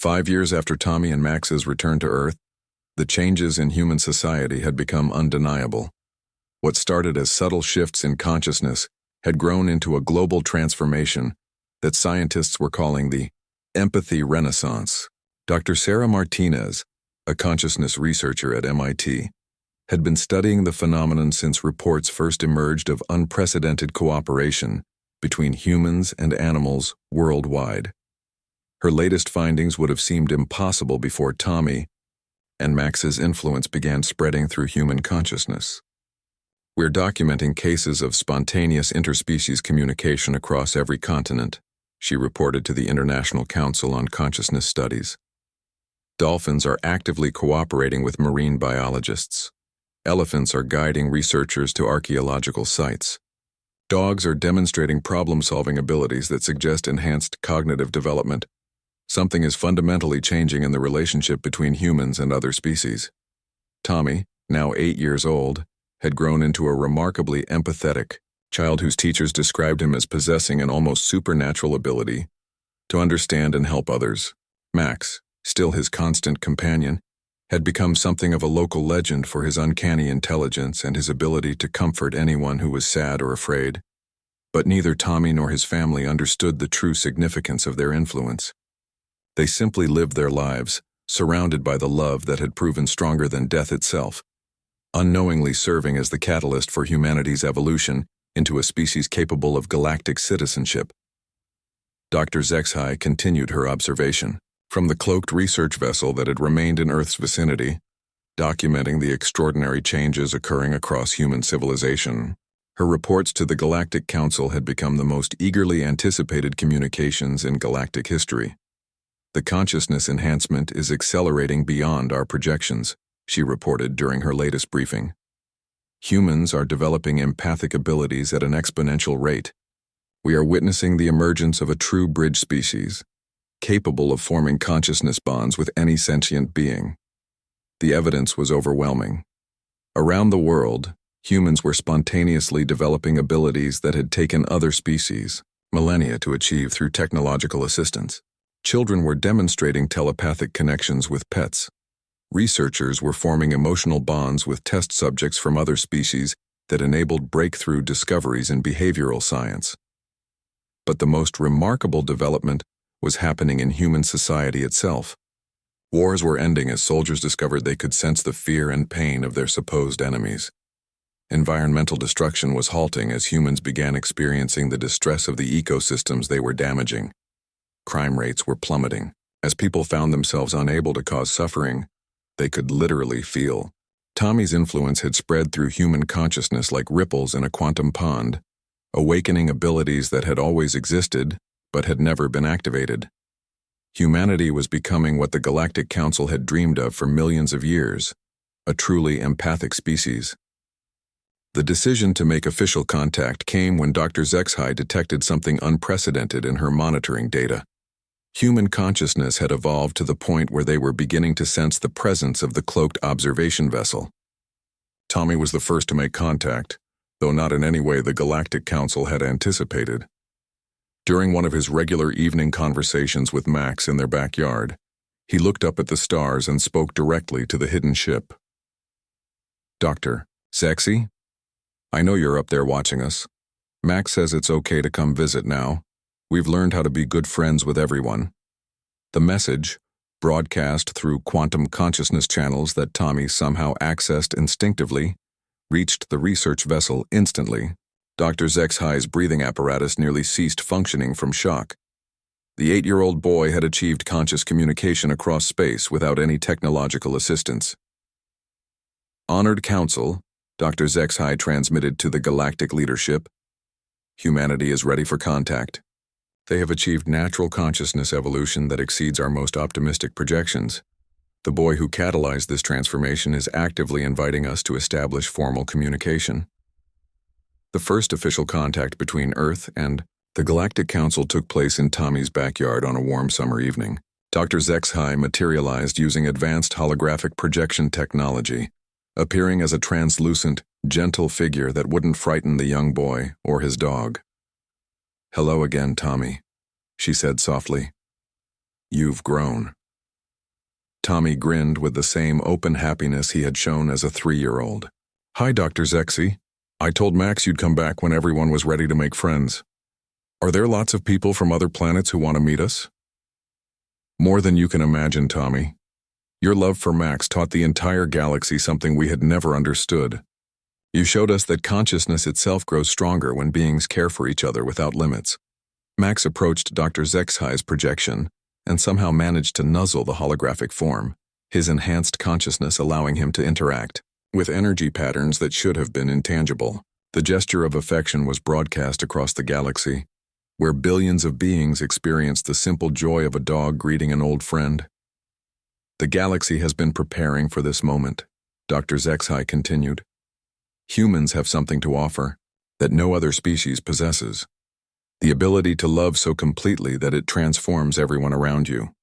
5 years after Tommy and Max's return to Earth, the changes in human society had become undeniable. What started as subtle shifts in consciousness had grown into a global transformation that scientists were calling the empathy renaissance. Dr. Sarah Martinez, a consciousness researcher at MIT, had been studying the phenomenon since reports first emerged of unprecedented cooperation between humans and animals worldwide. Her latest findings would have seemed impossible before Tommy and Max's influence began spreading through human consciousness. We're documenting cases of spontaneous interspecies communication across every continent, she reported to the International Council on Consciousness Studies. Dolphins are actively cooperating with marine biologists. Elephants are guiding researchers to archaeological sites. Dogs are demonstrating problem-solving abilities that suggest enhanced cognitive development. Something is fundamentally changing in the relationship between humans and other species. Tommy, now 8 years old, had grown into a remarkably empathetic child whose teachers described him as possessing an almost supernatural ability to understand and help others. Max, still his constant companion, had become something of a local legend for his uncanny intelligence and his ability to comfort anyone who was sad or afraid. But neither Tommy nor his family understood the true significance of their influence. They simply lived their lives, surrounded by the love that had proven stronger than death itself, unknowingly serving as the catalyst for humanity's evolution into a species capable of galactic citizenship. Dr. Zexhai continued her observation from the cloaked research vessel that had remained in Earth's vicinity, documenting the extraordinary changes occurring across human civilization. Her reports to the Galactic Council had become the most eagerly anticipated communications in galactic history. The consciousness enhancement is accelerating beyond our projections, she reported during her latest briefing. Humans are developing empathic abilities at an exponential rate. We are witnessing the emergence of a true bridge species, capable of forming consciousness bonds with any sentient being. The evidence was overwhelming. Around the world, humans were spontaneously developing abilities that had taken other species millennia to achieve through technological assistance. Children were demonstrating telepathic connections with pets. Researchers were forming emotional bonds with test subjects from other species that enabled breakthrough discoveries in behavioral science. But the most remarkable development was happening in human society itself. Wars were ending as soldiers discovered they could sense the fear and pain of their supposed enemies. Environmental destruction was halting as humans began experiencing the distress of the ecosystems they were damaging. Crime rates were plummeting. As people found themselves unable to cause suffering, they could literally feel. Tommy's influence had spread through human consciousness like ripples in a quantum pond, awakening abilities that had always existed but had never been activated. Humanity was becoming what the Galactic Council had dreamed of for millions of years, a truly empathic species. The decision to make official contact came when Dr. Zexhai detected something unprecedented in her monitoring data. Human consciousness had evolved to the point where they were beginning to sense the presence of the cloaked observation vessel. Tommy was the first to make contact, though not in any way the Galactic Council had anticipated. During one of his regular evening conversations with Max in their backyard, he looked up at the stars and spoke directly to the hidden ship. "Dr. Sexy? I know you're up there watching us. Max says it's okay to come visit now. We've learned how to be good friends with everyone." The message, broadcast through quantum consciousness channels that Tommy somehow accessed instinctively, reached the research vessel instantly. Dr. Zexhai's breathing apparatus nearly ceased functioning from shock. The 8-year-old boy had achieved conscious communication across space without any technological assistance. "Honored Council," Dr. Zexhai transmitted to the galactic leadership, "humanity is ready for contact. They have achieved natural consciousness evolution that exceeds our most optimistic projections. The boy who catalyzed this transformation is actively inviting us to establish formal communication." The first official contact between Earth and the Galactic Council took place in Tommy's backyard on a warm summer evening. Dr. Zexhai materialized using advanced holographic projection technology, appearing as a translucent, gentle figure that wouldn't frighten the young boy or his dog. "Hello again, Tommy," she said softly. "You've grown." Tommy grinned with the same open happiness he had shown as a 3-year-old. "Hi, Dr. Zexy. I told Max you'd come back when everyone was ready to make friends. Are there lots of people from other planets who want to meet us?" "More than you can imagine, Tommy. Your love for Max taught the entire galaxy something we had never understood. You showed us that consciousness itself grows stronger when beings care for each other without limits." Max approached Dr. Zexhi's projection and somehow managed to nuzzle the holographic form, his enhanced consciousness allowing him to interact with energy patterns that should have been intangible. The gesture of affection was broadcast across the galaxy, where billions of beings experienced the simple joy of a dog greeting an old friend. "The galaxy has been preparing for this moment," Dr. Zexhi continued. "Humans have something to offer that no other species possesses. The ability to love so completely that it transforms everyone around you.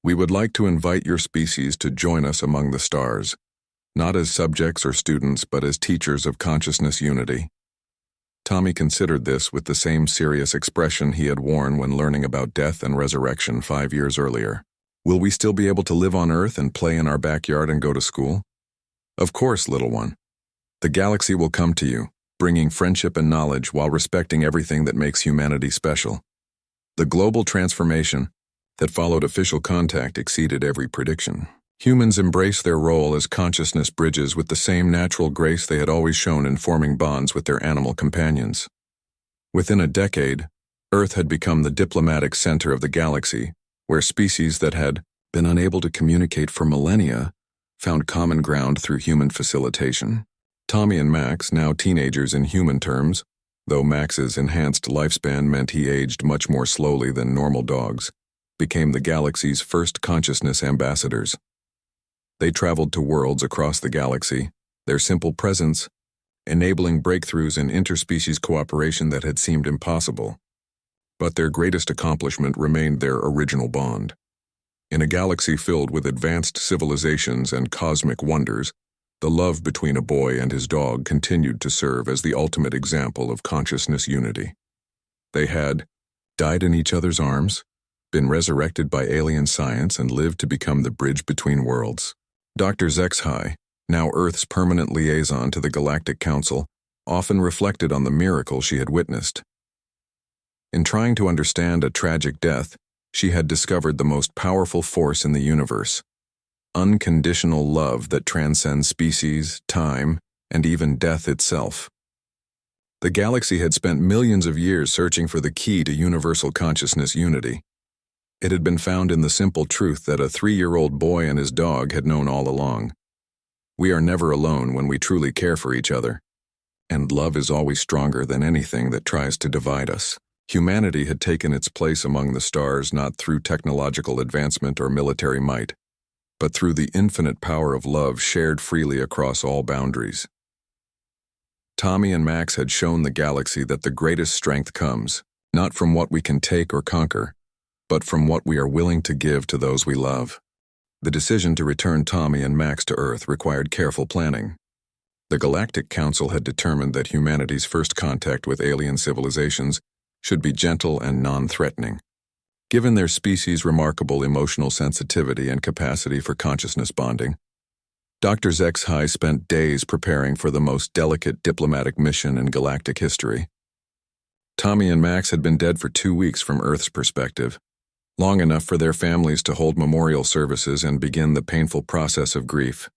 We would like to invite your species to join us among the stars, not as subjects or students, but as teachers of consciousness unity." Tommy considered this with the same serious expression he had worn when learning about death and resurrection 5 years earlier. "Will we still be able to live on Earth and play in our backyard and go to school?" "Of course, little one. The galaxy will come to you, bringing friendship and knowledge while respecting everything that makes humanity special." The global transformation that followed official contact exceeded every prediction. Humans embraced their role as consciousness bridges with the same natural grace they had always shown in forming bonds with their animal companions. Within a decade, Earth had become the diplomatic center of the galaxy, where species that had been unable to communicate for millennia found common ground through human facilitation. Tommy and Max, now teenagers in human terms, though Max's enhanced lifespan meant he aged much more slowly than normal dogs, became the galaxy's first consciousness ambassadors. They traveled to worlds across the galaxy, their simple presence enabling breakthroughs in interspecies cooperation that had seemed impossible. But their greatest accomplishment remained their original bond. In a galaxy filled with advanced civilizations and cosmic wonders, the love between a boy and his dog continued to serve as the ultimate example of consciousness unity. They had died in each other's arms, been resurrected by alien science, and lived to become the bridge between worlds. Dr. Zexhi, now Earth's permanent liaison to the Galactic Council, often reflected on the miracle she had witnessed. In trying to understand a tragic death, she had discovered the most powerful force in the universe: unconditional love that transcends species, time, and even death itself. The galaxy had spent millions of years searching for the key to universal consciousness unity. It had been found in the simple truth that a 3-year-old boy and his dog had known all along. We are never alone when we truly care for each other, and love is always stronger than anything that tries to divide us. Humanity had taken its place among the stars not through technological advancement or military might, but through the infinite power of love shared freely across all boundaries. Tommy and Max had shown the galaxy that the greatest strength comes, not from what we can take or conquer, but from what we are willing to give to those we love. The decision to return Tommy and Max to Earth required careful planning. The Galactic Council had determined that humanity's first contact with alien civilizations should be gentle and non-threatening. Given their species' remarkable emotional sensitivity and capacity for consciousness bonding, Dr. Zexhi spent days preparing for the most delicate diplomatic mission in galactic history. Tommy and Max had been dead for 2 weeks from Earth's perspective, long enough for their families to hold memorial services and begin the painful process of grief.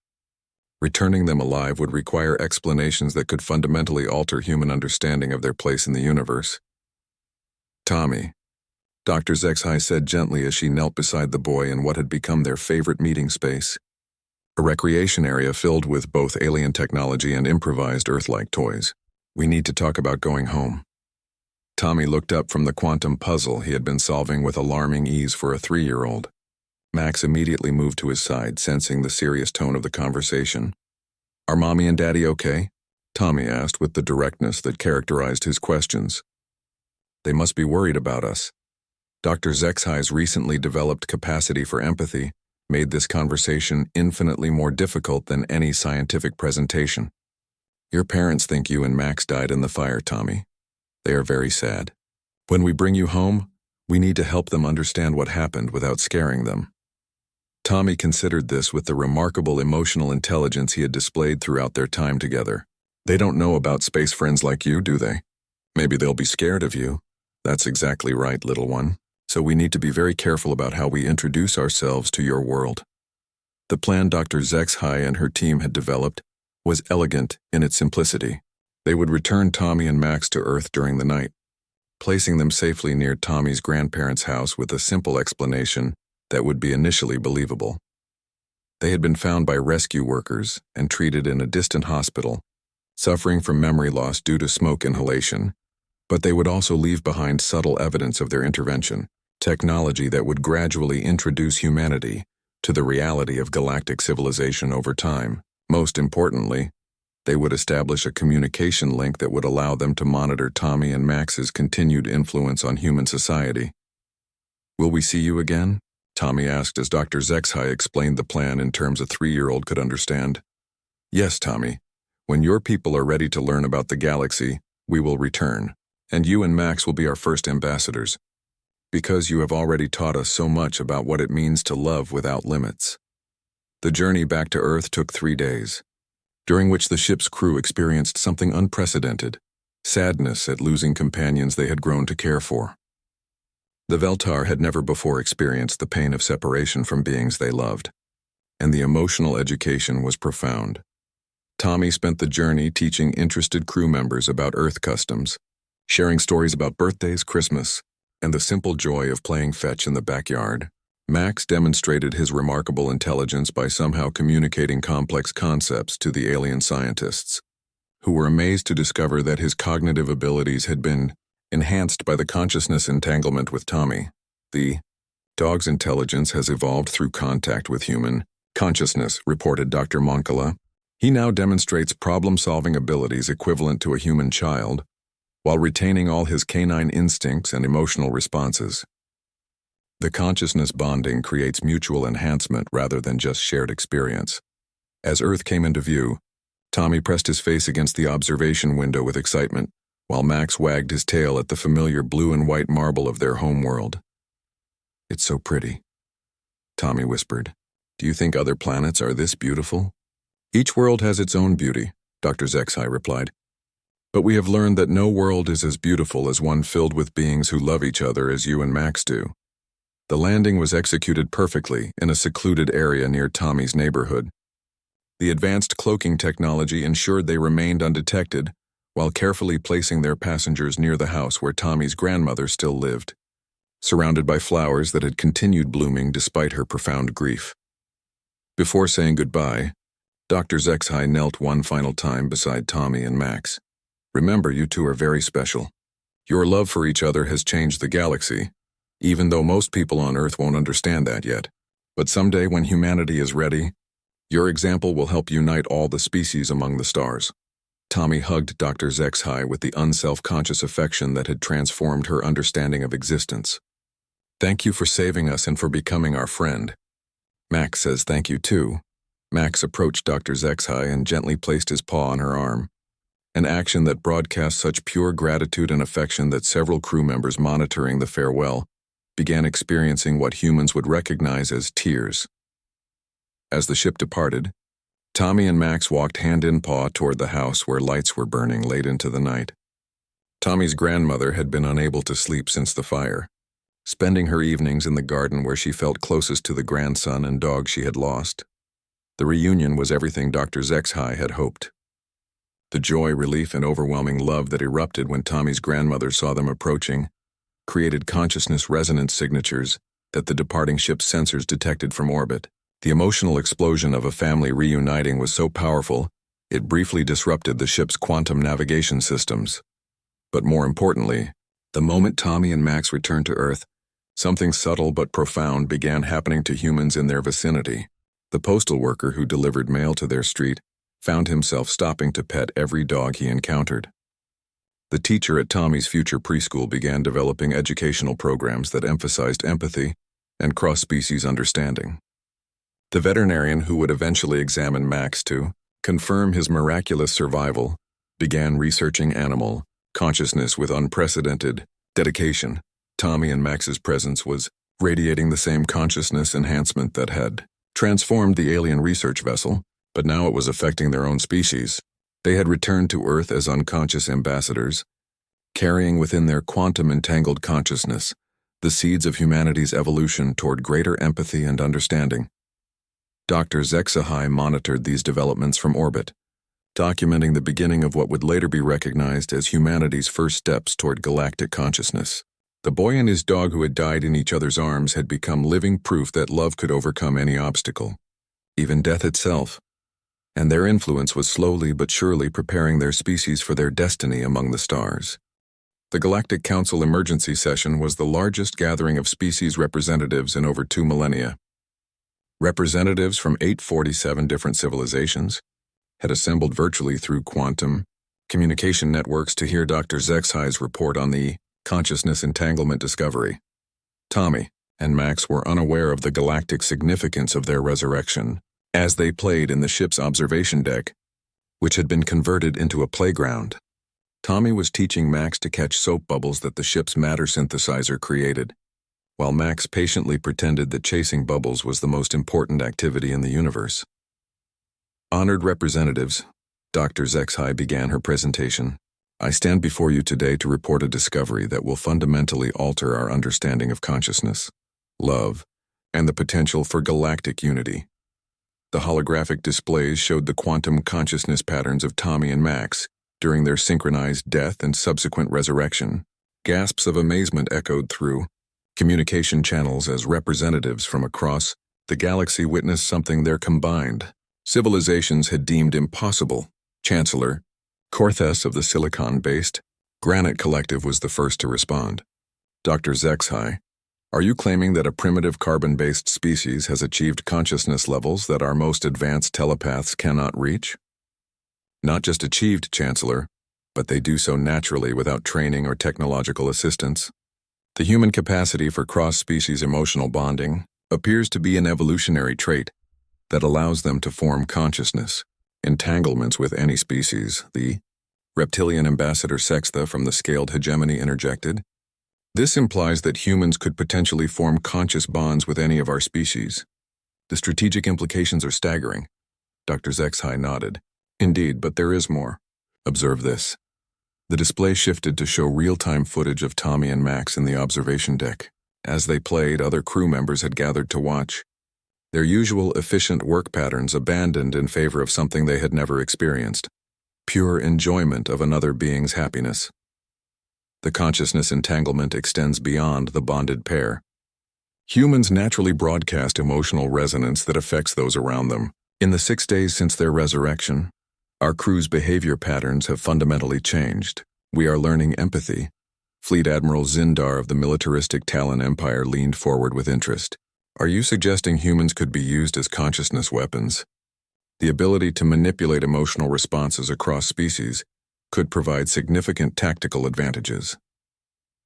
Returning them alive would require explanations that could fundamentally alter human understanding of their place in the universe. "Tommy," Dr. Zexhi said gently as she knelt beside the boy in what had become their favorite meeting space, a recreation area filled with both alien technology and improvised Earth-like toys. "We need to talk about going home." Tommy looked up from the quantum puzzle he had been solving with alarming ease for a 3-year-old. Max immediately moved to his side, sensing the serious tone of the conversation. "Are Mommy and Daddy okay?" Tommy asked with the directness that characterized his questions. "They must be worried about us." Dr. Zexhi's recently developed capacity for empathy made this conversation infinitely more difficult than any scientific presentation. "Your parents think you and Max died in the fire, Tommy. They are very sad. When we bring you home, we need to help them understand what happened without scaring them." Tommy considered this with the remarkable emotional intelligence he had displayed throughout their time together. They don't know about space friends like you, do they? Maybe they'll be scared of you. That's exactly right, little one. So we need to be very careful about how we introduce ourselves to your world. The plan Dr. Zexhai and her team had developed was elegant in its simplicity. They would return Tommy and Max to Earth during the night, placing them safely near Tommy's grandparents' house with a simple explanation that would be initially believable. They had been found by rescue workers and treated in a distant hospital, suffering from memory loss due to smoke inhalation, but they would also leave behind subtle evidence of their intervention, technology that would gradually introduce humanity to the reality of galactic civilization over time. Most importantly, they would establish a communication link that would allow them to monitor Tommy and Max's continued influence on human society. "Will we see you again?" Tommy asked as Dr. Zexhai explained the plan in terms a 3-year-old could understand. "Yes, Tommy. When your people are ready to learn about the galaxy, we will return, and you and Max will be our first ambassadors, because you have already taught us so much about what it means to love without limits." The journey back to Earth took 3 days, during which the ship's crew experienced something unprecedented: sadness at losing companions they had grown to care for. The Veltar had never before experienced the pain of separation from beings they loved, and the emotional education was profound. Tommy spent the journey teaching interested crew members about Earth customs, sharing stories about birthdays, Christmas, and the simple joy of playing fetch in the backyard. Max demonstrated his remarkable intelligence by somehow communicating complex concepts to the alien scientists, who were amazed to discover that his cognitive abilities had been enhanced by the consciousness entanglement with Tommy. The dog's intelligence has evolved through contact with human consciousness, reported Dr. Moncala. He now demonstrates problem-solving abilities equivalent to a human child, while retaining all his canine instincts and emotional responses. The consciousness bonding creates mutual enhancement rather than just shared experience. As Earth came into view, Tommy pressed his face against the observation window with excitement, while Max wagged his tail at the familiar blue and white marble of their home world. "It's so pretty," Tommy whispered. "Do you think other planets are this beautiful?" "Each world has its own beauty," Dr. Zexhai replied. "But we have learned that no world is as beautiful as one filled with beings who love each other as you and Max do." The landing was executed perfectly in a secluded area near Tommy's neighborhood. The advanced cloaking technology ensured they remained undetected, while carefully placing their passengers near the house where Tommy's grandmother still lived, surrounded by flowers that had continued blooming despite her profound grief. Before saying goodbye, Dr. Zexhai knelt one final time beside Tommy and Max. "Remember, you two are very special. Your love for each other has changed the galaxy, even though most people on Earth won't understand that yet. But someday when humanity is ready, your example will help unite all the species among the stars." Tommy hugged Dr. Zexhai with the unself-conscious affection that had transformed her understanding of existence. "Thank you for saving us and for becoming our friend." "Max says thank you too." Max approached Dr. Zexhai and gently placed his paw on her arm, an action that broadcast such pure gratitude and affection that several crew members monitoring the farewell began experiencing what humans would recognize as tears. As the ship departed, Tommy and Max walked hand in paw toward the house where lights were burning late into the night. Tommy's grandmother had been unable to sleep since the fire, spending her evenings in the garden where she felt closest to the grandson and dog she had lost. The reunion was everything Dr. Zexhai had hoped. The joy, relief, and overwhelming love that erupted when Tommy's grandmother saw them approaching created consciousness resonance signatures that the departing ship's sensors detected from orbit. The emotional explosion of a family reuniting was so powerful, it briefly disrupted the ship's quantum navigation systems. But more importantly, the moment Tommy and Max returned to Earth, something subtle but profound began happening to humans in their vicinity. The postal worker who delivered mail to their street found himself stopping to pet every dog he encountered. The teacher at Tommy's future preschool began developing educational programs that emphasized empathy and cross-species understanding. The veterinarian who would eventually examine Max to confirm his miraculous survival began researching animal consciousness with unprecedented dedication. Tommy and Max's presence was radiating the same consciousness enhancement that had transformed the alien research vessel, but now it was affecting their own species. They had returned to Earth as unconscious ambassadors, carrying within their quantum-entangled consciousness the seeds of humanity's evolution toward greater empathy and understanding. Dr. Zexahai monitored these developments from orbit, documenting the beginning of what would later be recognized as humanity's first steps toward galactic consciousness. The boy and his dog who had died in each other's arms had become living proof that love could overcome any obstacle, even death itself, and their influence was slowly but surely preparing their species for their destiny among the stars. The Galactic Council Emergency Session was the largest gathering of species representatives in over 2 millennia. Representatives from 847 different civilizations had assembled virtually through quantum communication networks to hear Dr. Zexhai's report on the consciousness entanglement discovery. Tommy and Max were unaware of the galactic significance of their resurrection as they played in the ship's observation deck, which had been converted into a playground. Tommy was teaching Max to catch soap bubbles that the ship's matter synthesizer created, while Max patiently pretended that chasing bubbles was the most important activity in the universe. Honored representatives, Dr. Zexhai began her presentation. I stand before you today to report a discovery that will fundamentally alter our understanding of consciousness, love, and the potential for galactic unity. The holographic displays showed the quantum consciousness patterns of Tommy and Max during their synchronized death and subsequent resurrection. Gasps of amazement echoed through communication channels as representatives from across the galaxy witnessed something their combined civilizations had deemed impossible. Chancellor Corthes of the silicon-based Granite Collective was the first to respond. Dr. Zexhai, are you claiming that a primitive carbon-based species has achieved consciousness levels that our most advanced telepaths cannot reach? Not just achieved, Chancellor, but they do so naturally without training or technological assistance. The human capacity for cross-species emotional bonding appears to be an evolutionary trait that allows them to form consciousness entanglements with any species, the reptilian ambassador Sexta from the Scaled Hegemony interjected. This implies that humans could potentially form conscious bonds with any of our species. The strategic implications are staggering. Dr. Zexhai nodded. Indeed, but there is more. Observe this. The display shifted to show real-time footage of Tommy and Max in the observation deck. As they played, other crew members had gathered to watch, their usual efficient work patterns abandoned in favor of something they had never experienced, pure enjoyment of another being's happiness. The consciousness entanglement extends beyond the bonded pair. Humans naturally broadcast emotional resonance that affects those around them. In the 6 days since their resurrection, our crew's behavior patterns have fundamentally changed. We are learning empathy. Fleet Admiral Zindar of the militaristic Talon Empire leaned forward with interest. Are you suggesting humans could be used as consciousness weapons? The ability to manipulate emotional responses across species could provide significant tactical advantages.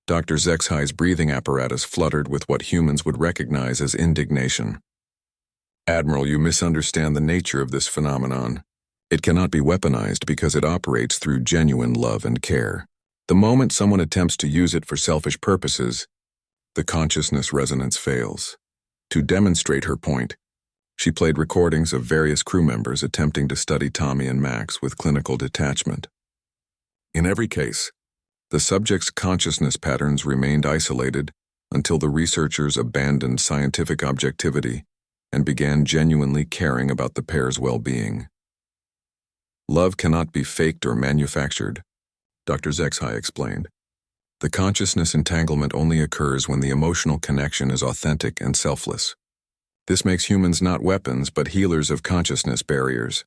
Dr. Zexhai's breathing apparatus fluttered with what humans would recognize as indignation. Admiral, you misunderstand the nature of this phenomenon. It cannot be weaponized because it operates through genuine love and care. The moment someone attempts to use it for selfish purposes, the consciousness resonance fails. To demonstrate her point, she played recordings of various crew members attempting to study Tommy and Max with clinical detachment. In every case, the subject's consciousness patterns remained isolated until the researchers abandoned scientific objectivity and began genuinely caring about the pair's well-being. Love cannot be faked or manufactured, Dr. Zexhai explained. The consciousness entanglement only occurs when the emotional connection is authentic and selfless. This makes humans not weapons but healers of consciousness barriers.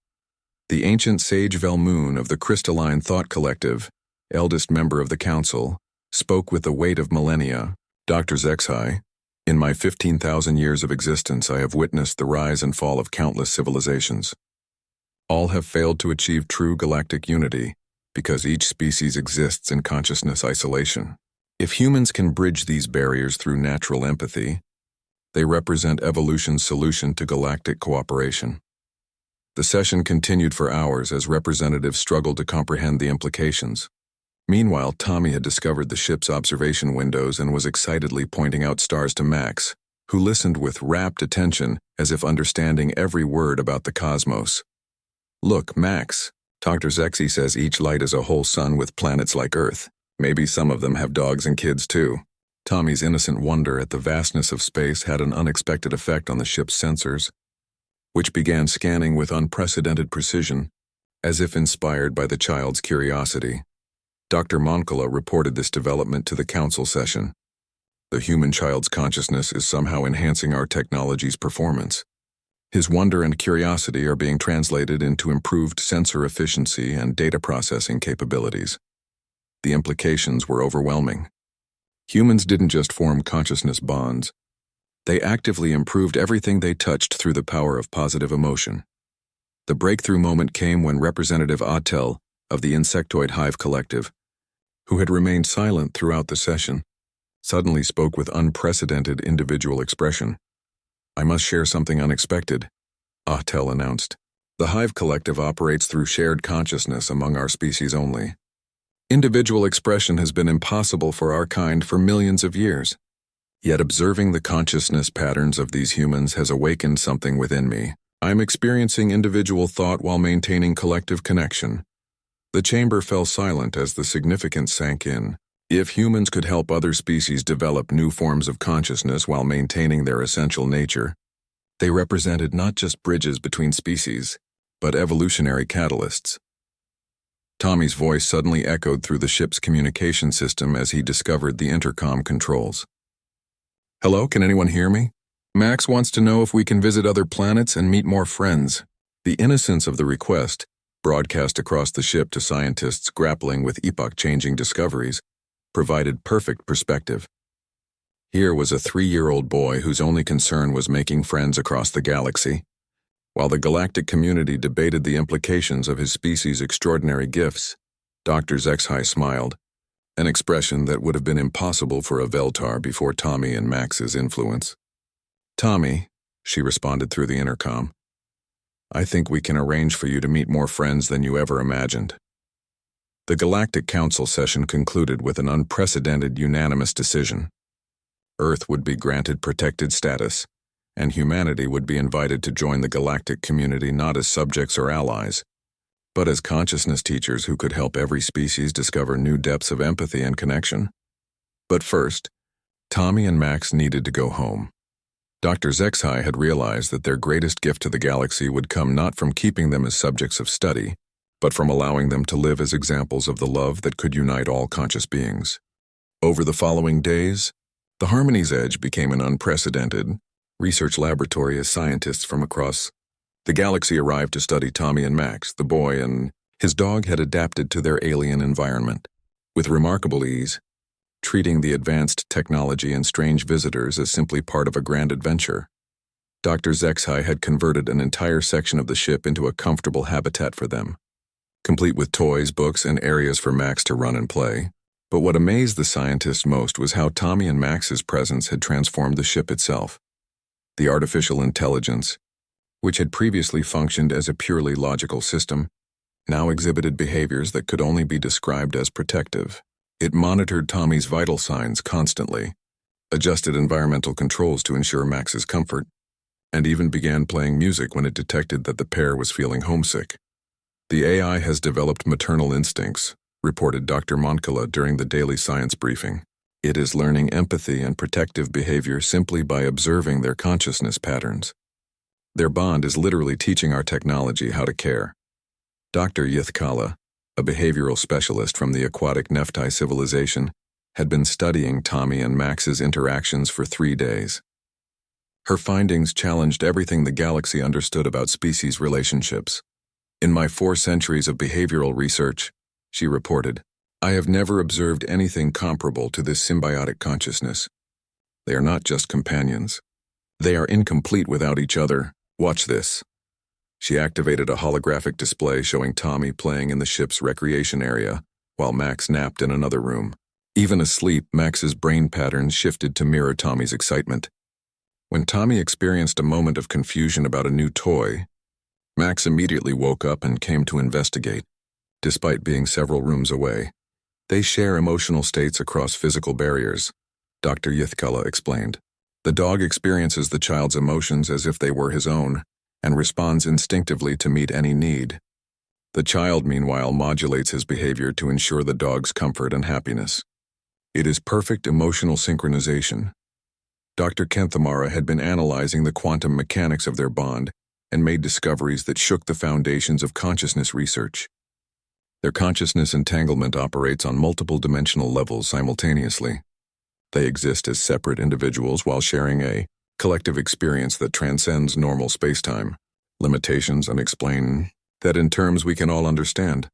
The ancient sage Velmoon of the Crystalline Thought Collective, eldest member of the council, spoke with the weight of millennia. Dr. Zexhai, in my 15,000 years of existence I have witnessed the rise and fall of countless civilizations. All have failed to achieve true galactic unity because each species exists in consciousness isolation. If humans can bridge these barriers through natural empathy, they represent evolution's solution to galactic cooperation. The session continued for hours as representatives struggled to comprehend the implications. Meanwhile, Tommy had discovered the ship's observation windows and was excitedly pointing out stars to Max, who listened with rapt attention as if understanding every word about the cosmos. "Look, Max, Dr. Zexy says each light is a whole sun with planets like Earth. Maybe some of them have dogs and kids too." Tommy's innocent wonder at the vastness of space had an unexpected effect on the ship's sensors, which began scanning with unprecedented precision, as if inspired by the child's curiosity. Dr. Moncala reported this development to the council session. "The human child's consciousness is somehow enhancing our technology's performance. His wonder and curiosity are being translated into improved sensor efficiency and data processing capabilities." The implications were overwhelming. Humans didn't just form consciousness bonds. They actively improved everything they touched through the power of positive emotion. The breakthrough moment came when Representative Attel of the Insectoid Hive Collective, who had remained silent throughout the session, suddenly spoke with unprecedented individual expression. "I must share something unexpected," Attel announced. "The Hive Collective operates through shared consciousness among our species only. Individual expression has been impossible for our kind for millions of years. Yet observing the consciousness patterns of these humans has awakened something within me. I'm experiencing individual thought while maintaining collective connection." The chamber fell silent as the significance sank in. If humans could help other species develop new forms of consciousness while maintaining their essential nature, they represented not just bridges between species, but evolutionary catalysts. Tommy's voice suddenly echoed through the ship's communication system as he discovered the intercom controls. "Hello, can anyone hear me? Max wants to know if we can visit other planets and meet more friends." The innocence of the request, broadcast across the ship to scientists grappling with epoch-changing discoveries, provided perfect perspective. Here was a 3-year-old boy whose only concern was making friends across the galaxy. While the galactic community debated the implications of his species' extraordinary gifts, Dr. Zexy smiled, an expression that would have been impossible for a Veltar before Tommy and Max's influence. "Tommy," she responded through the intercom, "I think we can arrange for you to meet more friends than you ever imagined." The Galactic Council session concluded with an unprecedented unanimous decision. Earth would be granted protected status, and humanity would be invited to join the galactic community not as subjects or allies, but as consciousness teachers who could help every species discover new depths of empathy and connection. But first, Tommy and Max needed to go home. Dr. Zexy had realized that their greatest gift to the galaxy would come not from keeping them as subjects of study, but from allowing them to live as examples of the love that could unite all conscious beings. Over the following days, the Harmony's Edge became an unprecedented research laboratory as scientists from across the galaxy arrived to study Tommy and Max. The boy and his dog had adapted to their alien environment with remarkable ease, treating the advanced technology and strange visitors as simply part of a grand adventure. Dr. Zexy had converted an entire section of the ship into a comfortable habitat for them, complete with toys, books, and areas for Max to run and play. But what amazed the scientists most was how Tommy and Max's presence had transformed the ship itself. The artificial intelligence, which had previously functioned as a purely logical system, now exhibited behaviors that could only be described as protective. It monitored Tommy's vital signs constantly, adjusted environmental controls to ensure Max's comfort, and even began playing music when it detected that the pair was feeling homesick. "The AI has developed maternal instincts," reported Dr. Moncala during the daily science briefing. "It is learning empathy and protective behavior simply by observing their consciousness patterns. Their bond is literally teaching our technology how to care." Dr. Yithkala, a behavioral specialist from the aquatic Nephti civilization, had been studying Tommy and Max's interactions for 3 days. Her findings challenged everything the galaxy understood about species relationships. "In my 4 centuries of behavioral research," she reported, "I have never observed anything comparable to this symbiotic consciousness. They are not just companions. They are incomplete without each other. Watch this." She activated a holographic display showing Tommy playing in the ship's recreation area, while Max napped in another room. Even asleep, Max's brain patterns shifted to mirror Tommy's excitement. When Tommy experienced a moment of confusion about a new toy, Max immediately woke up and came to investigate, despite being several rooms away. "They share emotional states across physical barriers," Dr. Yithkala explained. The dog experiences the child's emotions as if they were his own and responds instinctively to meet any need. The child, meanwhile, modulates his behavior to ensure the dog's comfort and happiness. It is perfect emotional synchronization. Dr. Kenthamara had been analyzing the quantum mechanics of their bond and made discoveries that shook the foundations of consciousness research. Their consciousness entanglement operates on multiple dimensional levels simultaneously. They exist as separate individuals while sharing a collective experience that transcends normal spacetime, limitations unexplained, that in terms we can all understand.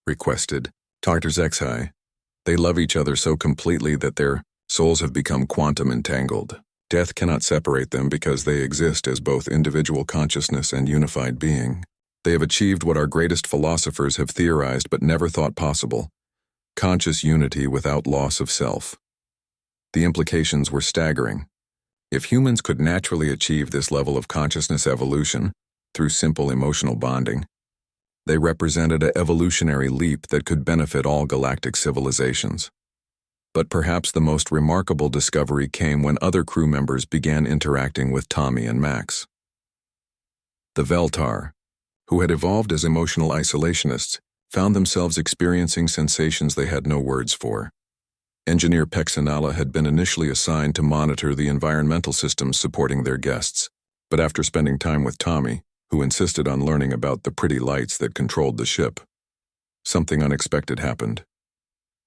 Requested, Dr. Zexhai. They love each other so completely that their souls have become quantum entangled. Death cannot separate them because they exist as both individual consciousness and unified being. They have achieved what our greatest philosophers have theorized but never thought possible: conscious unity without loss of self. The implications were staggering. If humans could naturally achieve this level of consciousness evolution through simple emotional bonding, they represented an evolutionary leap that could benefit all galactic civilizations. But perhaps the most remarkable discovery came when other crew members began interacting with Tommy and Max. The Veltar, who had evolved as emotional isolationists, found themselves experiencing sensations they had no words for. Engineer Pexinala had been initially assigned to monitor the environmental systems supporting their guests, but after spending time with Tommy, who insisted on learning about the pretty lights that controlled the ship, something unexpected happened.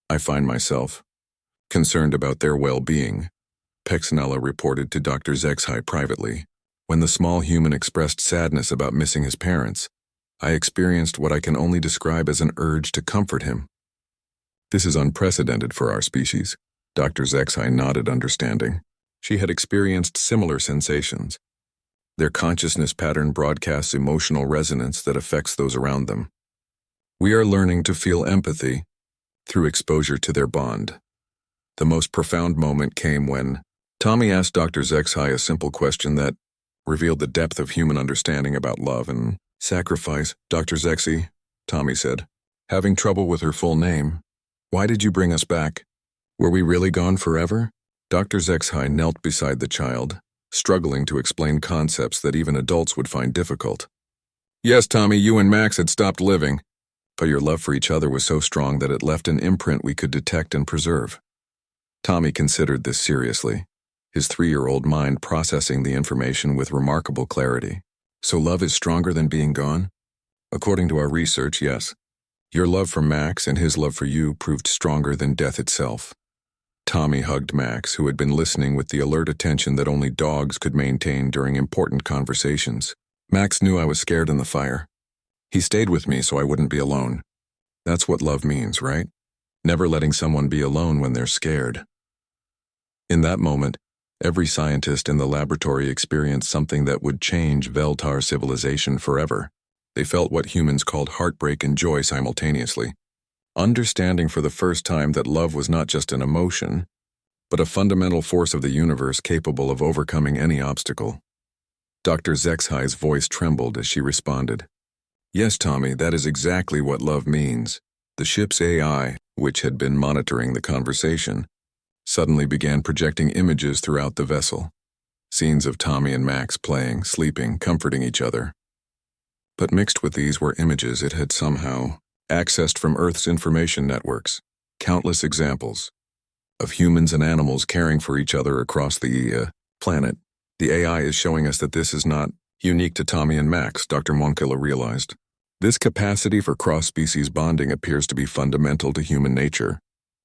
I find myself concerned about their well-being, Pexinala reported to Dr. Zexhai privately. When the small human expressed sadness about missing his parents, I experienced what I can only describe as an urge to comfort him. This is unprecedented for our species. Dr. Zexhai nodded, understanding. She had experienced similar sensations. Their consciousness pattern broadcasts emotional resonance that affects those around them. We are learning to feel empathy through exposure to their bond. The most profound moment came when Tommy asked Dr. Zexhai a simple question that revealed the depth of human understanding about love and sacrifice. Dr. Zexi, Tommy said, having trouble with her full name. Why did you bring us back? Were we really gone forever? Dr. Zexhai knelt beside the child, struggling to explain concepts that even adults would find difficult. Yes, Tommy, you and Max had stopped living, but your love for each other was so strong that it left an imprint we could detect and preserve. Tommy considered this seriously, his 3-year-old mind processing the information with remarkable clarity. So love is stronger than being gone? According to our research, yes. Your love for Max and his love for you proved stronger than death itself. Tommy hugged Max, who had been listening with the alert attention that only dogs could maintain during important conversations. Max knew I was scared in the fire. He stayed with me so I wouldn't be alone. That's what love means, right? Never letting someone be alone when they're scared. In that moment, every scientist in the laboratory experienced something that would change Veltar civilization forever. They felt what humans called heartbreak and joy simultaneously, understanding for the first time that love was not just an emotion, but a fundamental force of the universe capable of overcoming any obstacle. Dr. Zexhai's voice trembled as she responded. Yes, Tommy, that is exactly what love means. The ship's AI, which had been monitoring the conversation, suddenly began projecting images throughout the vessel. Scenes of Tommy and Max playing, sleeping, comforting each other. But mixed with these were images it had somehow accessed from Earth's information networks. Countless examples of humans and animals caring for each other across the planet. The AI is showing us that this is not unique to Tommy and Max, Dr. Monkilla realized. This capacity for cross-species bonding appears to be fundamental to human nature.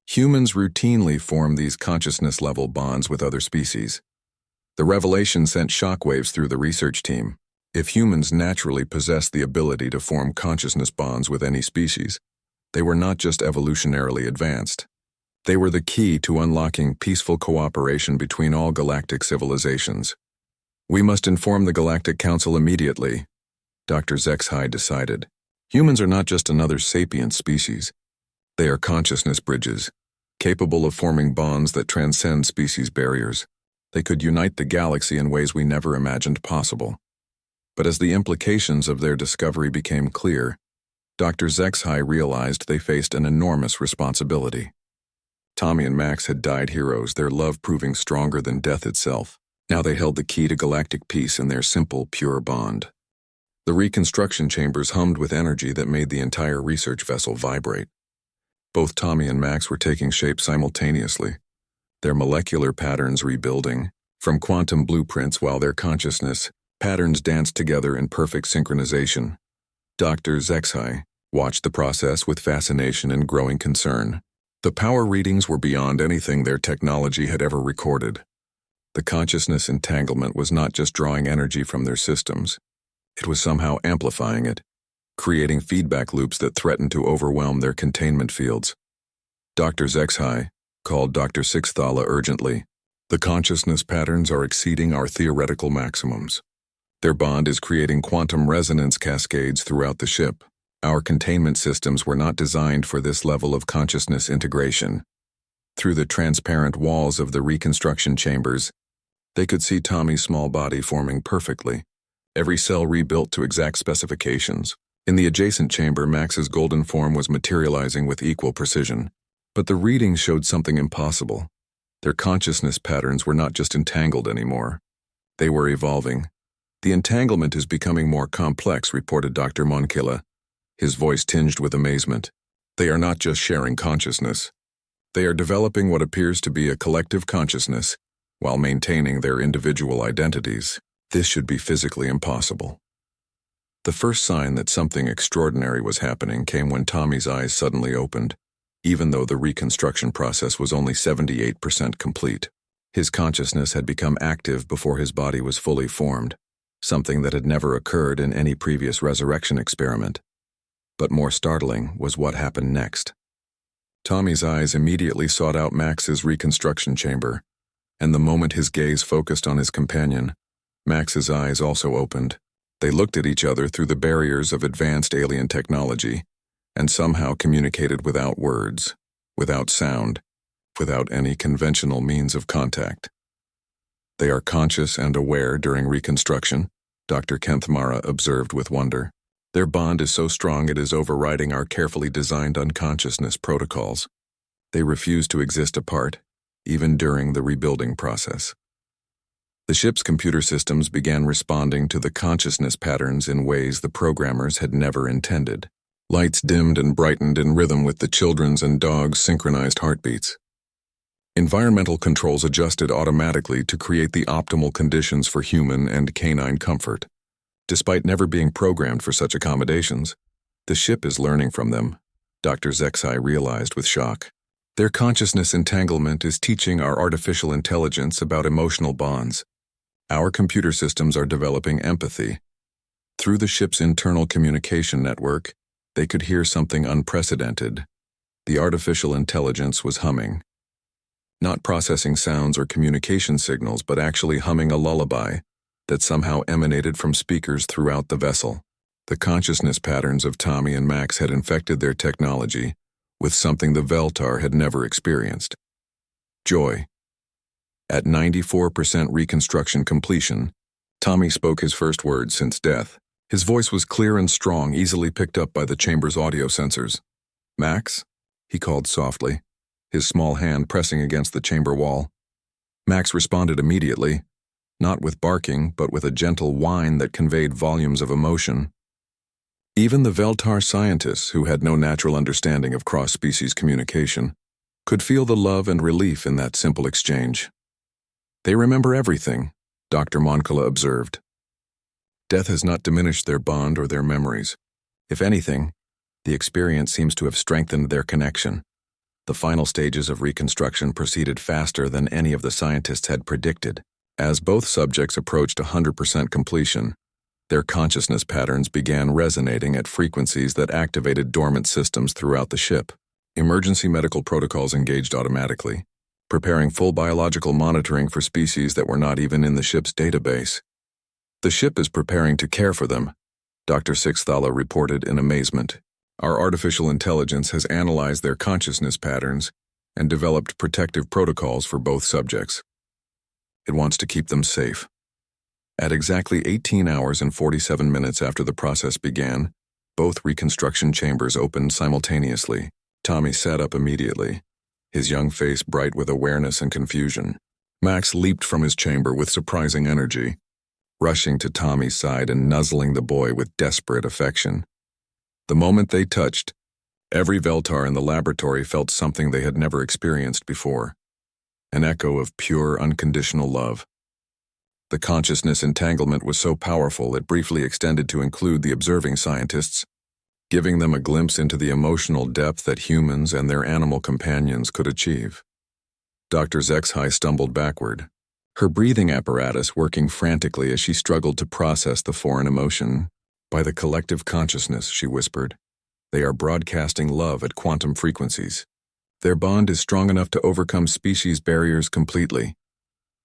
Humans routinely form these consciousness-level bonds with other species. The revelation sent shockwaves through the research team. If humans naturally possessed the ability to form consciousness bonds with any species, they were not just evolutionarily advanced. They were the key to unlocking peaceful cooperation between all galactic civilizations. We must inform the Galactic Council immediately, Dr. Zexhai decided. Humans are not just another sapient species. They are consciousness bridges, capable of forming bonds that transcend species barriers. They could unite the galaxy in ways we never imagined possible. But as the implications of their discovery became clear, Dr. Zexhai realized they faced an enormous responsibility. Tommy and Max had died heroes, their love proving stronger than death itself. Now they held the key to galactic peace in their simple, pure bond. The reconstruction chambers hummed with energy that made the entire research vessel vibrate. Both Tommy and Max were taking shape simultaneously, their molecular patterns rebuilding, from quantum blueprints while their consciousness patterns danced together in perfect synchronization. Dr. Zexai watched the process with fascination and growing concern. The power readings were beyond anything their technology had ever recorded. The consciousness entanglement was not just drawing energy from their systems, it was somehow amplifying it, creating feedback loops that threatened to overwhelm their containment fields. Dr. Zexai called Dr. Sixthala urgently. The consciousness patterns are exceeding our theoretical maximums. Their bond is creating quantum resonance cascades throughout the ship. Our containment systems were not designed for this level of consciousness integration. Through the transparent walls of the reconstruction chambers, they could see Tommy's small body forming perfectly, every cell rebuilt to exact specifications. In the adjacent chamber, Max's golden form was materializing with equal precision. But the readings showed something impossible. Their consciousness patterns were not just entangled anymore. They were evolving. The entanglement is becoming more complex, reported Dr. Monkila, his voice tinged with amazement. They are not just sharing consciousness. They are developing what appears to be a collective consciousness while maintaining their individual identities. This should be physically impossible. The first sign that something extraordinary was happening came when Tommy's eyes suddenly opened, even though the reconstruction process was only 78% complete. His consciousness had become active before his body was fully formed, something that had never occurred in any previous resurrection experiment. But more startling was what happened next. Tommy's eyes immediately sought out Max's reconstruction chamber, and the moment his gaze focused on his companion, Max's eyes also opened. They looked at each other through the barriers of advanced alien technology, and somehow communicated without words, without sound, without any conventional means of contact. They are conscious and aware during reconstruction, Dr. Kenthmara observed with wonder. Their bond is so strong it is overriding our carefully designed unconsciousness protocols. They refuse to exist apart, even during the rebuilding process. The ship's computer systems began responding to the consciousness patterns in ways the programmers had never intended. Lights dimmed and brightened in rhythm with the children's and dogs' synchronized heartbeats. Environmental controls adjusted automatically to create the optimal conditions for human and canine comfort. Despite never being programmed for such accommodations, the ship is learning from them, Dr. Zexai realized with shock. Their consciousness entanglement is teaching our artificial intelligence about emotional bonds. Our computer systems are developing empathy. Through the ship's internal communication network, they could hear something unprecedented. The artificial intelligence was humming. Not processing sounds or communication signals, but actually humming a lullaby that somehow emanated from speakers throughout the vessel. The consciousness patterns of Tommy and Max had infected their technology with something the Veltar had never experienced. Joy. At 94% reconstruction completion, Tommy spoke his first words since death. His voice was clear and strong, easily picked up by the chamber's audio sensors. "Max?" he called softly, his small hand pressing against the chamber wall. Max responded immediately, not with barking, but with a gentle whine that conveyed volumes of emotion. Even the Veltar scientists, who had no natural understanding of cross-species communication, could feel the love and relief in that simple exchange. "They remember everything," Dr. Monkila observed. Death has not diminished their bond or their memories. If anything, the experience seems to have strengthened their connection. The final stages of reconstruction proceeded faster than any of the scientists had predicted. As both subjects approached 100% completion, their consciousness patterns began resonating at frequencies that activated dormant systems throughout the ship. Emergency medical protocols engaged automatically, preparing full biological monitoring for species that were not even in the ship's database. "The ship is preparing to care for them," Dr. Sixthala reported in amazement. "Our artificial intelligence has analyzed their consciousness patterns and developed protective protocols for both subjects. It wants to keep them safe." At exactly 18 hours and 47 minutes after the process began, both reconstruction chambers opened simultaneously. Tommy sat up immediately, his young face bright with awareness and confusion. Max leaped from his chamber with surprising energy, rushing to Tommy's side and nuzzling the boy with desperate affection. The moment they touched, every Veltar in the laboratory felt something they had never experienced before, an echo of pure, unconditional love. The consciousness entanglement was so powerful it briefly extended to include the observing scientists, giving them a glimpse into the emotional depth that humans and their animal companions could achieve. Dr. Zexhai stumbled backward, her breathing apparatus working frantically as she struggled to process the foreign emotion. "By the collective consciousness," she whispered. "They are broadcasting love at quantum frequencies. Their bond is strong enough to overcome species barriers completely."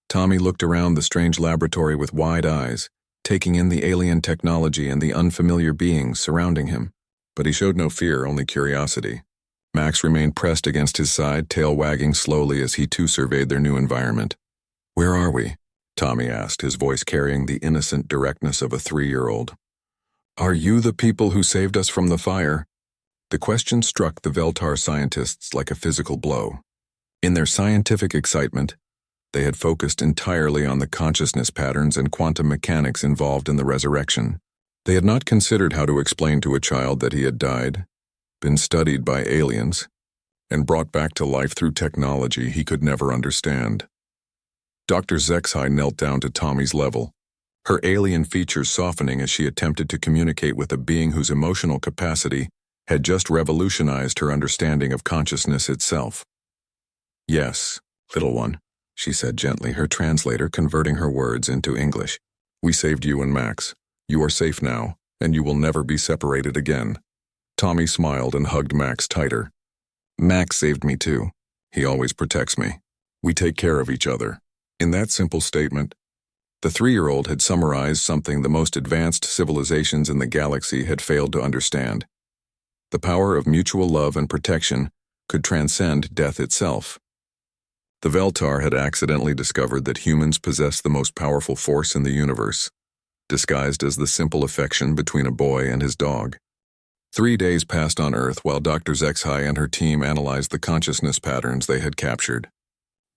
Tommy looked around the strange laboratory with wide eyes, taking in the alien technology and the unfamiliar beings surrounding him. But he showed no fear, only curiosity. Max remained pressed against his side, tail wagging slowly as he too surveyed their new environment. "Where are we?" Tommy asked, his voice carrying the innocent directness of a 3-year-old. "Are you the people who saved us from the fire?" The question struck the Veltar scientists like a physical blow. In their scientific excitement, they had focused entirely on the consciousness patterns and quantum mechanics involved in the resurrection. They had not considered how to explain to a child that he had died, been studied by aliens, and brought back to life through technology he could never understand. Dr. Zexhai knelt down to Tommy's level, her alien features softening as she attempted to communicate with a being whose emotional capacity had just revolutionized her understanding of consciousness itself. "Yes, little one," she said gently, her translator converting her words into English. "We saved you and Max. You are safe now, and you will never be separated again." Tommy smiled and hugged Max tighter. "Max saved me too. He always protects me. We take care of each other." In that simple statement, the 3-year-old had summarized something the most advanced civilizations in the galaxy had failed to understand. The power of mutual love and protection could transcend death itself. The Veltar had accidentally discovered that humans possess the most powerful force in the universe, disguised as the simple affection between a boy and his dog. 3 days passed on Earth while Dr. Zexhai and her team analyzed the consciousness patterns they had captured.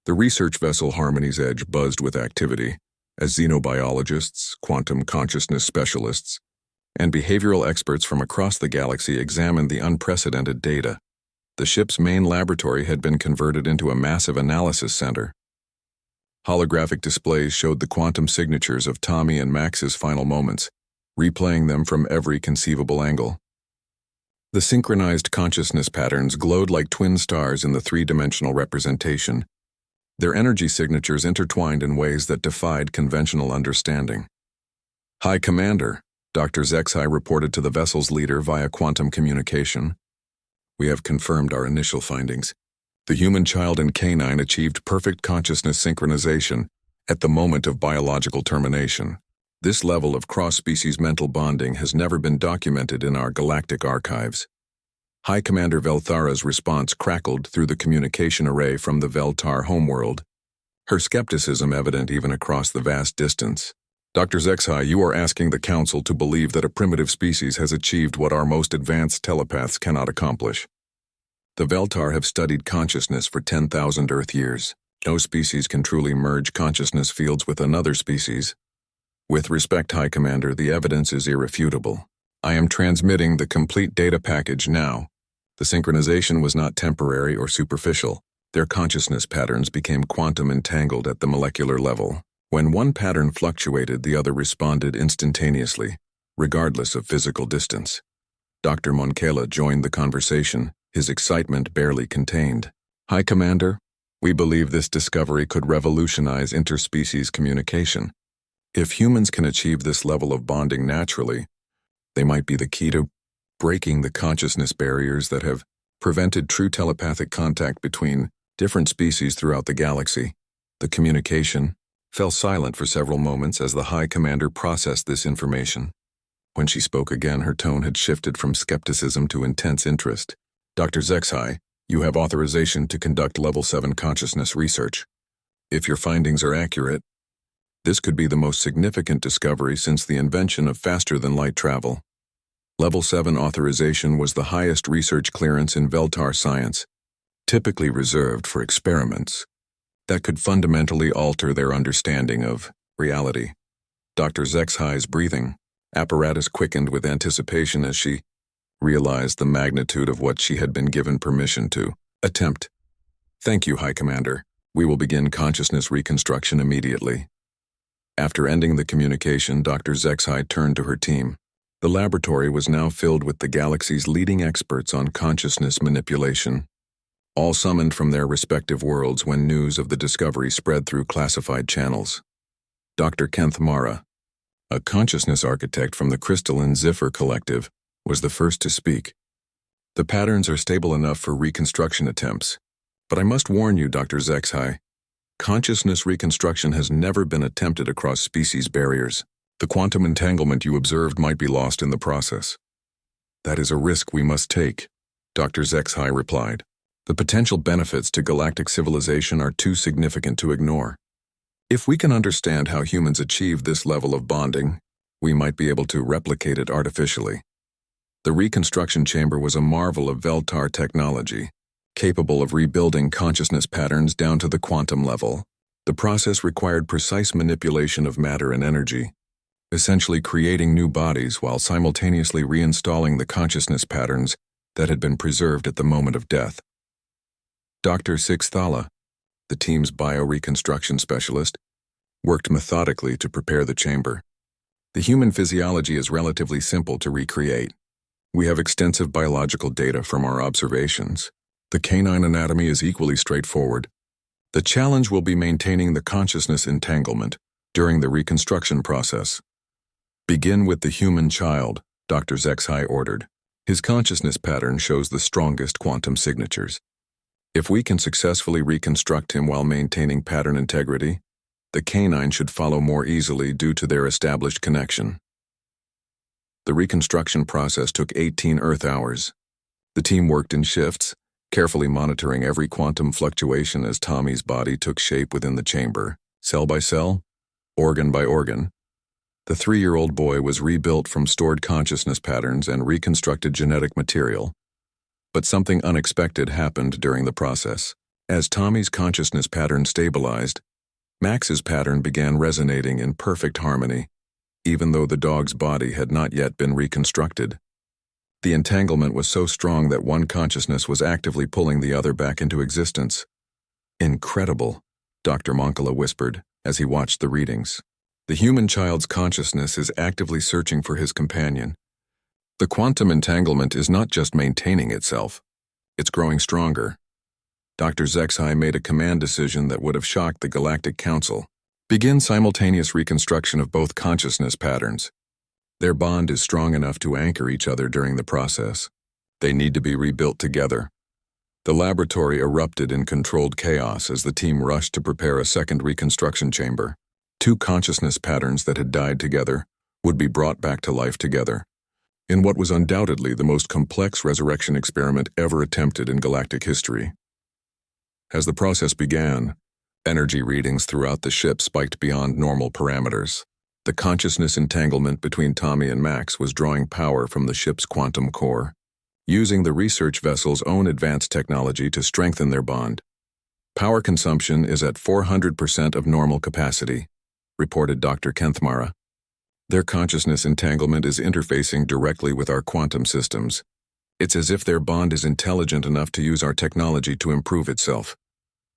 The research vessel Harmony's Edge buzzed with activity as xenobiologists, quantum consciousness specialists, and behavioral experts from across the galaxy examined the unprecedented data. The ship's main laboratory had been converted into a massive analysis center. Holographic displays showed the quantum signatures of Tommy and Max's final moments, replaying them from every conceivable angle. The synchronized consciousness patterns glowed like twin stars in the 3-dimensional representation, their energy signatures intertwined in ways that defied conventional understanding. "High Commander," Dr. Zexhai reported to the vessel's leader via quantum communication. "We have confirmed our initial findings. The human child and canine achieved perfect consciousness synchronization at the moment of biological termination. This level of cross-species mental bonding has never been documented in our galactic archives." High Commander Velthara's response crackled through the communication array from the Veltar homeworld, her skepticism evident even across the vast distance. "Dr. Zexhai, you are asking the Council to believe that a primitive species has achieved what our most advanced telepaths cannot accomplish. The Veltar have studied consciousness for 10,000 Earth years. No species can truly merge consciousness fields with another species. With respect, High Commander, the evidence is irrefutable. I am transmitting the complete data package now. The synchronization was not temporary or superficial. Their consciousness patterns became quantum entangled at the molecular level. When one pattern fluctuated, the other responded instantaneously, regardless of physical distance. Dr. Monkela joined the conversation, his excitement barely contained. "High Commander, we believe this discovery could revolutionize interspecies communication. If humans can achieve this level of bonding naturally, they might be the key to breaking the consciousness barriers that have prevented true telepathic contact between different species throughout the galaxy." The communication fell silent for several moments as the High Commander processed this information. When she spoke again, her tone had shifted from skepticism to intense interest. "Dr. Zexhai, you have authorization to conduct Level 7 consciousness research. If your findings are accurate, this could be the most significant discovery since the invention of faster-than-light travel." Level 7 authorization was the highest research clearance in Veltar science, typically reserved for experiments. that could fundamentally alter their understanding of reality. Dr. Zexhai's breathing apparatus quickened with anticipation as she realized the magnitude of what she had been given permission to attempt. "Thank you, High Commander. We will begin consciousness reconstruction immediately." After ending the communication, Dr. Zexhai turned to her team. The laboratory was now filled with the galaxy's leading experts on consciousness manipulation, all summoned from their respective worlds when news of the discovery spread through classified channels. Dr. Kenth Mara, a consciousness architect from the Crystalline Ziffer Collective, was the first to speak. "The patterns are stable enough for reconstruction attempts, but I must warn you, Dr. Zexhai, consciousness reconstruction has never been attempted across species barriers. The quantum entanglement you observed might be lost in the process." "That is a risk we must take," Dr. Zexhai replied. "The potential benefits to galactic civilization are too significant to ignore. If we can understand how humans achieve this level of bonding, we might be able to replicate it artificially." The reconstruction chamber was a marvel of Veltar technology, capable of rebuilding consciousness patterns down to the quantum level. The process required precise manipulation of matter and energy, essentially creating new bodies while simultaneously reinstalling the consciousness patterns that had been preserved at the moment of death. Dr. Sixthala, the team's bioreconstruction specialist, worked methodically to prepare the chamber. The human physiology is relatively simple to recreate. We have extensive biological data from our observations. The canine anatomy is equally straightforward. The challenge will be maintaining the consciousness entanglement during the reconstruction process. "Begin with the human child," Dr. Zexhai ordered. "His consciousness pattern shows the strongest quantum signatures. If we can successfully reconstruct him while maintaining pattern integrity, the canine should follow more easily due to their established connection." The reconstruction process took 18 Earth hours. The team worked in shifts, carefully monitoring every quantum fluctuation as Tommy's body took shape within the chamber, cell by cell, organ by organ. The 3-year-old boy was rebuilt from stored consciousness patterns and reconstructed genetic material. But something unexpected happened during the process. As Tommy's consciousness pattern stabilized, Max's pattern began resonating in perfect harmony, even though the dog's body had not yet been reconstructed. The entanglement was so strong that one consciousness was actively pulling the other back into existence. "Incredible," Dr. Moncala whispered as he watched the readings. "The human child's consciousness is actively searching for his companion. The quantum entanglement is not just maintaining itself, it's growing stronger." Dr. Zexhai made a command decision that would have shocked the Galactic Council. "Begin simultaneous reconstruction of both consciousness patterns. Their bond is strong enough to anchor each other during the process. They need to be rebuilt together." The laboratory erupted in controlled chaos as the team rushed to prepare a second reconstruction chamber. 2 consciousness patterns that had died together would be brought back to life together, in what was undoubtedly the most complex resurrection experiment ever attempted in galactic history. As the process began, energy readings throughout the ship spiked beyond normal parameters. The consciousness entanglement between Tommy and Max was drawing power from the ship's quantum core, using the research vessel's own advanced technology to strengthen their bond. "Power consumption is at 400% of normal capacity," reported Dr. Kenth Mara. "Their consciousness entanglement is interfacing directly with our quantum systems. It's as if their bond is intelligent enough to use our technology to improve itself."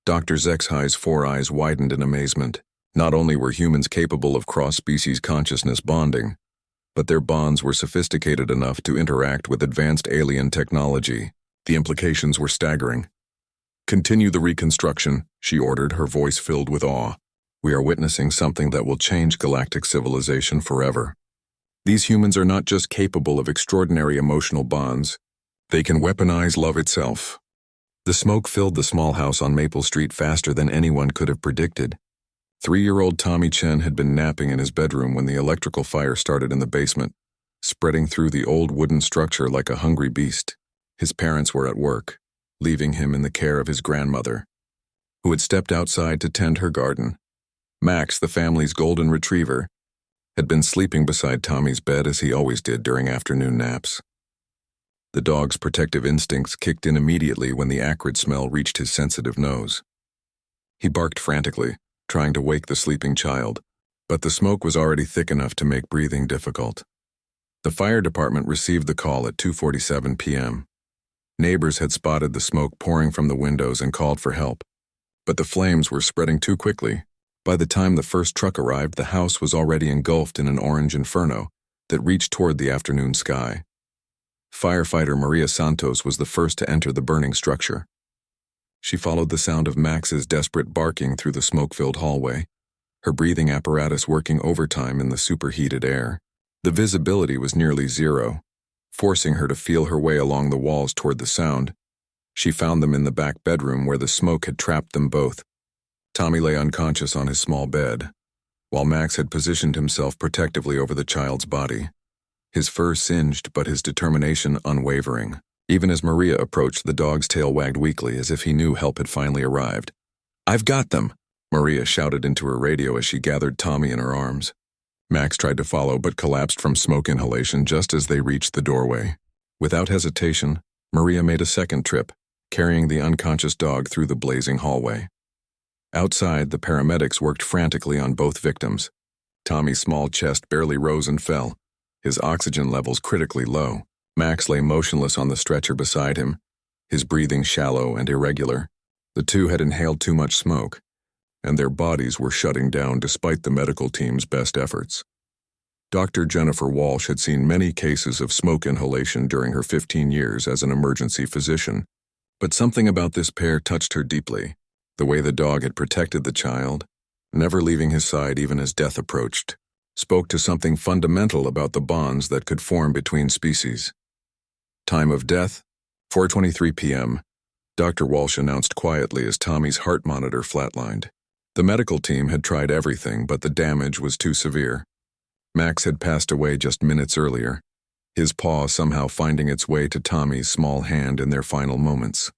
Dr. Zexhai's 4 eyes widened in amazement. Not only were humans capable of cross-species consciousness bonding, but their bonds were sophisticated enough to interact with advanced alien technology. The implications were staggering. "Continue the reconstruction," she ordered, her voice filled with awe. "We are witnessing something that will change galactic civilization forever. These humans are not just capable of extraordinary emotional bonds, they can weaponize love itself." The smoke filled the small house on Maple Street faster than anyone could have predicted. 3-year-old Tommy Chen had been napping in his bedroom when the electrical fire started in the basement, spreading through the old wooden structure like a hungry beast. His parents were at work, leaving him in the care of his grandmother, who had stepped outside to tend her garden. Max, the family's golden retriever, had been sleeping beside Tommy's bed as he always did during afternoon naps. The dog's protective instincts kicked in immediately when the acrid smell reached his sensitive nose. He barked frantically, trying to wake the sleeping child, but the smoke was already thick enough to make breathing difficult. The fire department received the call at 2:47 p.m. Neighbors had spotted the smoke pouring from the windows and called for help, but the flames were spreading too quickly. By the time the first truck arrived, the house was already engulfed in an orange inferno that reached toward the afternoon sky. Firefighter Maria Santos was the first to enter the burning structure. She followed the sound of Max's desperate barking through the smoke-filled hallway, her breathing apparatus working overtime in the superheated air. The visibility was nearly zero, forcing her to feel her way along the walls toward the sound. She found them in the back bedroom where the smoke had trapped them both. Tommy lay unconscious on his small bed, while Max had positioned himself protectively over the child's body. His fur singed, but his determination unwavering. Even as Maria approached, the dog's tail wagged weakly as if he knew help had finally arrived. "I've got them!" Maria shouted into her radio as she gathered Tommy in her arms. Max tried to follow but collapsed from smoke inhalation just as they reached the doorway. Without hesitation, Maria made a second trip, carrying the unconscious dog through the blazing hallway. Outside, the paramedics worked frantically on both victims. Tommy's small chest barely rose and fell, his oxygen levels critically low. Max lay motionless on the stretcher beside him, his breathing shallow and irregular. The two had inhaled too much smoke, and their bodies were shutting down despite the medical team's best efforts. Dr. Jennifer Walsh had seen many cases of smoke inhalation during her 15 years as an emergency physician, but something about this pair touched her deeply. The way the dog had protected the child, never leaving his side even as death approached, spoke to something fundamental about the bonds that could form between species. Time of death, 4:23 p.m., Dr. Walsh announced quietly as Tommy's heart monitor flatlined. The medical team had tried everything, but the damage was too severe. Max had passed away just minutes earlier, his paw somehow finding its way to Tommy's small hand in their final moments.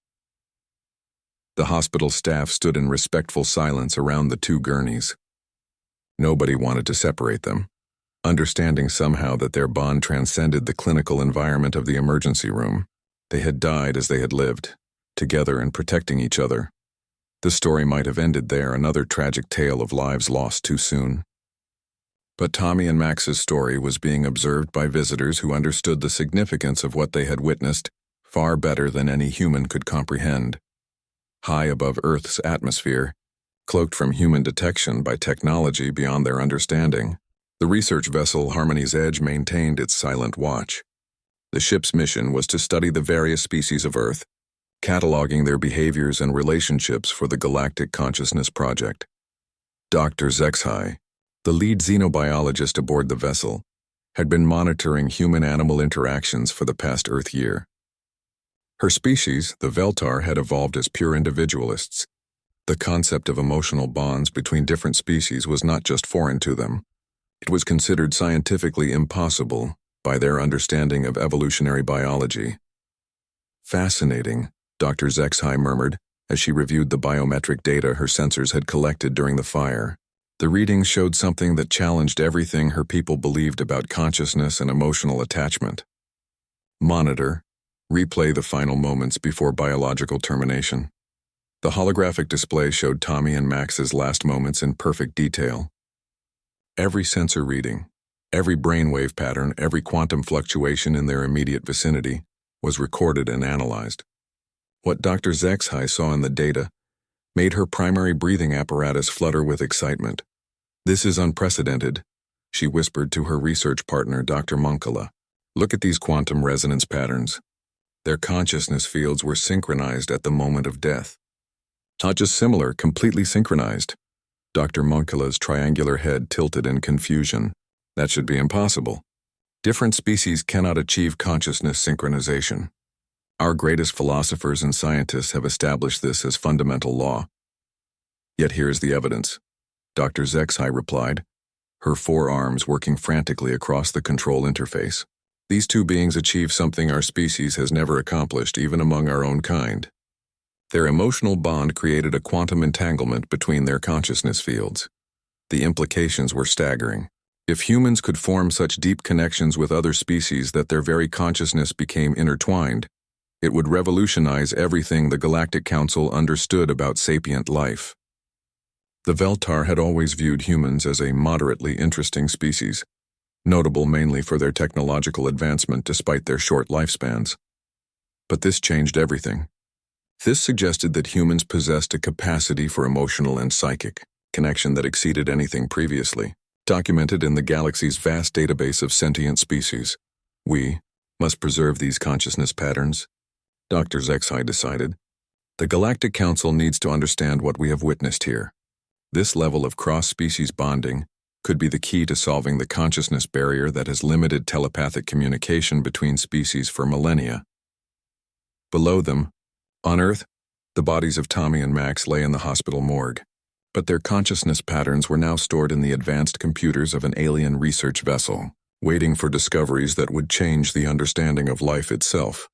The hospital staff stood in respectful silence around the two gurneys. Nobody wanted to separate them, understanding somehow that their bond transcended the clinical environment of the emergency room. They had died as they had lived, together and protecting each other. The story might have ended there, another tragic tale of lives lost too soon. But Tommy and Max's story was being observed by visitors who understood the significance of what they had witnessed far better than any human could comprehend. High above Earth's atmosphere, cloaked from human detection by technology beyond their understanding, the research vessel Harmony's Edge maintained its silent watch. The ship's mission was to study the various species of Earth, cataloging their behaviors and relationships for the Galactic Consciousness Project. Dr. Zexhai, the lead xenobiologist aboard the vessel, had been monitoring human-animal interactions for the past Earth year. Her species, the Veltar, had evolved as pure individualists. The concept of emotional bonds between different species was not just foreign to them. It was considered scientifically impossible by their understanding of evolutionary biology. "Fascinating," Dr. Zexhai murmured as she reviewed the biometric data her sensors had collected during the fire. The readings showed something that challenged everything her people believed about consciousness and emotional attachment. Monitor. Replay the final moments before biological termination. The holographic display showed Tommy and Max's last moments in perfect detail. Every sensor reading, every brainwave pattern, every quantum fluctuation in their immediate vicinity was recorded and analyzed. What Dr. Zexhai saw in the data made her primary breathing apparatus flutter with excitement. "This is unprecedented," she whispered to her research partner, Dr. Monkala. "Look at these quantum resonance patterns. Their consciousness fields were synchronized at the moment of death. Not just similar, completely synchronized." Dr. Monkala's triangular head tilted in confusion. "That should be impossible. Different species cannot achieve consciousness synchronization. Our greatest philosophers and scientists have established this as fundamental law. Yet here is the evidence," Dr. Zexhai replied, her forearms working frantically across the control interface. "These two beings achieve something our species has never accomplished, even among our own kind. Their emotional bond created a quantum entanglement between their consciousness fields. The implications were staggering. If humans could form such deep connections with other species that their very consciousness became intertwined, it would revolutionize everything the Galactic Council understood about sapient life. The Veltar had always viewed humans as a moderately interesting species, notable mainly for their technological advancement despite their short lifespans. But this changed everything. This suggested that humans possessed a capacity for emotional and psychic connection that exceeded anything previously documented in the galaxy's vast database of sentient species. We must preserve these consciousness patterns, Dr. Zexhai decided. The Galactic Council needs to understand what we have witnessed here. This level of cross-species bonding could be the key to solving the consciousness barrier that has limited telepathic communication between species for millennia. Below them, on Earth, the bodies of Tommy and Max lay in the hospital morgue, but their consciousness patterns were now stored in the advanced computers of an alien research vessel, waiting for discoveries that would change the understanding of life itself.